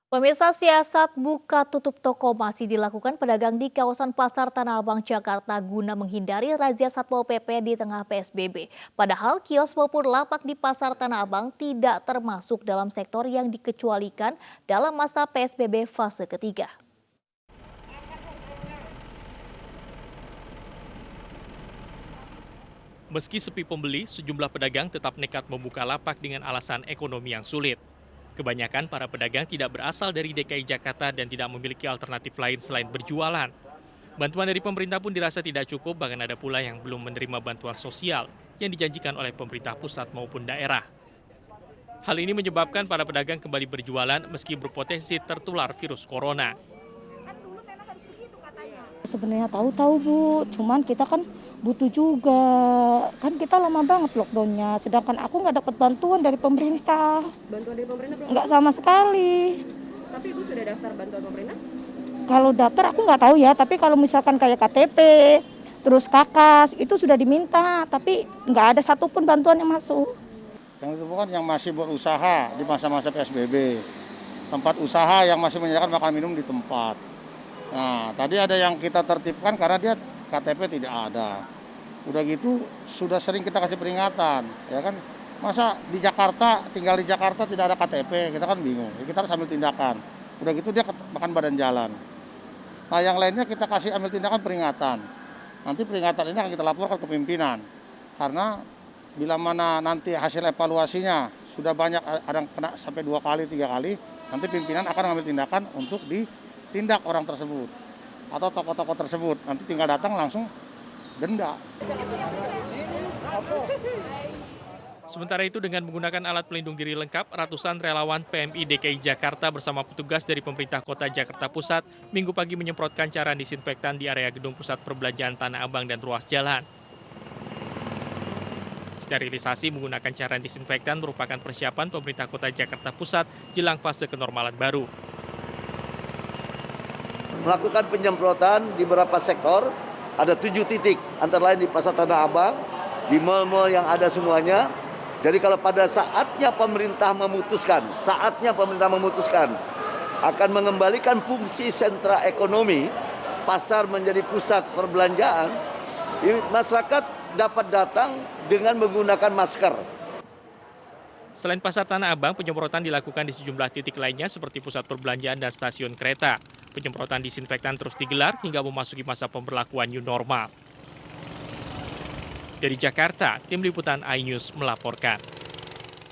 Pemirsa, siasat buka tutup toko masih dilakukan pedagang di kawasan Pasar Tanah Abang, Jakarta guna menghindari razia Satpol PP di tengah PSBB. Padahal kios maupun lapak di Pasar Tanah Abang tidak termasuk dalam sektor yang dikecualikan dalam masa PSBB fase ketiga. Meski sepi pembeli, sejumlah pedagang tetap nekat membuka lapak dengan alasan ekonomi yang sulit. Kebanyakan para pedagang tidak berasal dari DKI Jakarta dan tidak memiliki alternatif lain selain berjualan. Bantuan dari pemerintah pun dirasa tidak cukup, bahkan ada pula yang belum menerima bantuan sosial yang dijanjikan oleh pemerintah pusat maupun daerah. Hal ini menyebabkan para pedagang kembali berjualan meski berpotensi tertular virus corona. Sebenarnya tahu-tahu Bu, cuman kita kan butuh juga. Kan kita lama banget lockdownnya, sedangkan aku nggak dapat bantuan dari pemerintah. Bantuan dari pemerintah belum? Nggak sama sekali. Tapi Ibu sudah daftar bantuan pemerintah? Kalau daftar aku nggak tahu ya, tapi kalau misalkan kayak KTP, terus KAKAS, itu sudah diminta, tapi nggak ada satupun bantuan yang masuk. Yang itu bukan yang masih berusaha di masa-masa PSBB. Tempat usaha yang masih menyediakan makan minum di tempat. Nah, tadi ada yang kita tertibkan karena dia KTP tidak ada. Udah gitu, sudah sering kita kasih peringatan, ya kan? Masa di Jakarta, tinggal di Jakarta tidak ada KTP, kita kan bingung. Kita harus ambil tindakan. Udah gitu dia makan badan jalan. Nah, yang lainnya kita kasih ambil tindakan peringatan. Nanti peringatan ini akan kita laporkan ke pimpinan. Karena bila mana nanti hasil evaluasinya sudah banyak, ada yang kena sampai 2 kali, 3 kali, nanti pimpinan akan mengambil tindakan untuk ditindak orang tersebut atau tokoh-tokoh tersebut. Nanti tinggal datang langsung denda. Sementara itu, dengan menggunakan alat pelindung diri lengkap, ratusan relawan PMI DKI Jakarta bersama petugas dari pemerintah kota Jakarta Pusat Minggu pagi menyemprotkan cairan disinfektan di area gedung pusat perbelanjaan Tanah Abang dan ruas jalan. Sterilisasi menggunakan cairan disinfektan merupakan persiapan pemerintah kota Jakarta Pusat jelang fase kenormalan baru. Melakukan penyemprotan di beberapa sektor, ada 7 titik, antara lain di Pasar Tanah Abang, di mal-mal yang ada semuanya. Jadi kalau pada saatnya pemerintah memutuskan akan mengembalikan fungsi sentra ekonomi, pasar menjadi pusat perbelanjaan, masyarakat dapat datang dengan menggunakan masker. Selain Pasar Tanah Abang, penyemprotan dilakukan di sejumlah titik lainnya seperti pusat perbelanjaan dan stasiun kereta. Penyemprotan disinfektan terus digelar hingga memasuki masa pemberlakuan new normal. Dari Jakarta, Tim Liputan iNews melaporkan.